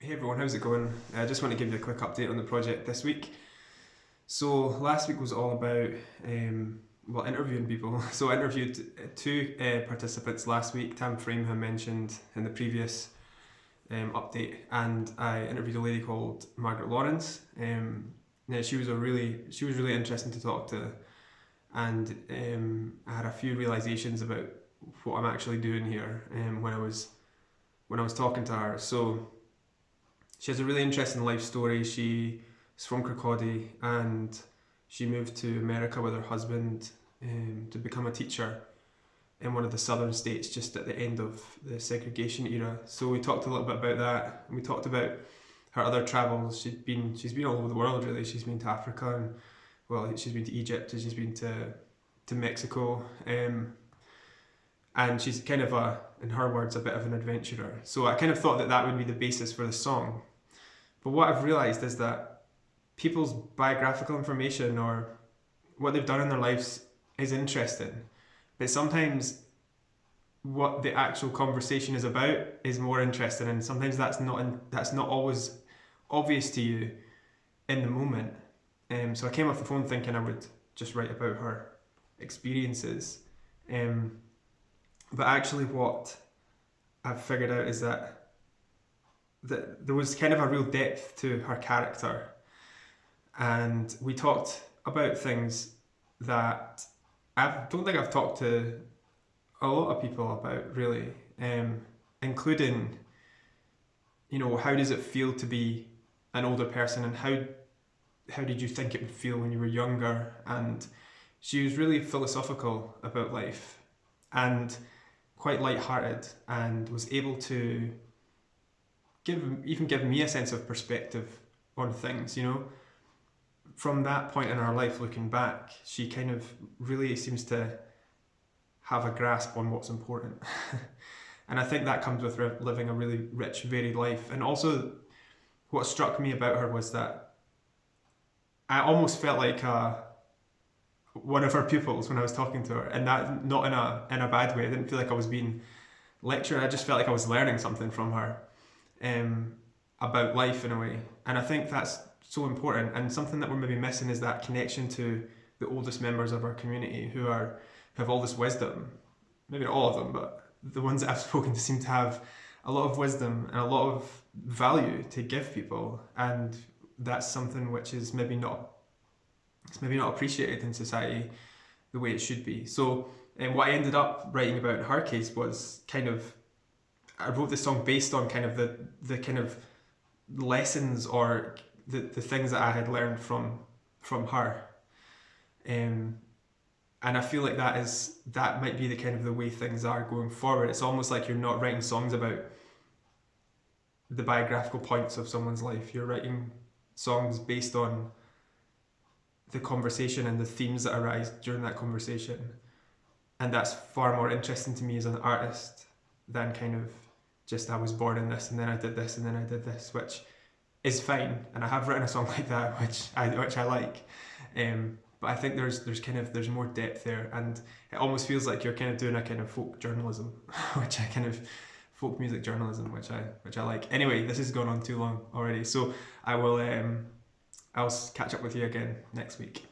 Hey everyone, how's it going? I just want to give you a quick update on the project this week. So last week was all about interviewing people. So I interviewed two participants last week, Tam Frame, who I mentioned in the previous update, and I interviewed a lady called Margaret Lawrence. Now she was really interesting to talk to, and I had a few realizations about what I'm actually doing here when I was talking to her. So she has a really interesting life story. She's from Kirkcaldy and she moved to America with her husband to become a teacher in one of the southern states just at the end of the segregation era. So we talked a little bit about that, and we talked about her other travels. She's been all over the world really. She's been to Africa and she's been to Egypt and she's been to Mexico. And she's kind of in her words, a bit of an adventurer. So I kind of thought that that would be the basis for the song. But what I've realised is that people's biographical information or what they've done in their lives is interesting, but sometimes what the actual conversation is about is more interesting, and sometimes that's not always obvious to you in the moment. So I came off the phone thinking I would just write about her experiences, but actually what I've figured out is that there was kind of a real depth to her character, and we talked about things that I don't think I've talked to a lot of people about really, including, how does it feel to be an older person, and how did you think it would feel when you were younger? And she was really philosophical about life and quite light-hearted, and was able to give me a sense of perspective on things, From that point in her life, looking back, she kind of really seems to have a grasp on what's important. And I think that comes with living a really rich, varied life. And also, what struck me about her was that I almost felt like one of her pupils when I was talking to her, and that not in a bad way. I didn't feel like I was being lectured. I just felt like I was learning something from her. About life in a way, and I think that's so important, and something that we're maybe missing is that connection to the oldest members of our community who have all this wisdom. Maybe not all of them, but the ones that I've spoken to seem to have a lot of wisdom and a lot of value to give people, and that's something which is maybe not appreciated in society the way it should be. So what I ended up writing about in her case was I wrote this song based on kind of the kind of lessons or the things that I had learned from her, and I feel like that might be the kind of the way things are going forward. It's almost like you're not writing songs about the biographical points of someone's life. You're writing songs based on the conversation and the themes that arise during that conversation, and that's far more interesting to me as an artist than kind of just I was born in this and then I did this and then I did this, which is fine, and I have written a song like that which I like, but I think there's more depth there, and it almost feels like you're kind of doing a kind of folk journalism, folk music journalism, which I like. Anyway, this has gone on too long already, so I'll catch up with you again next week.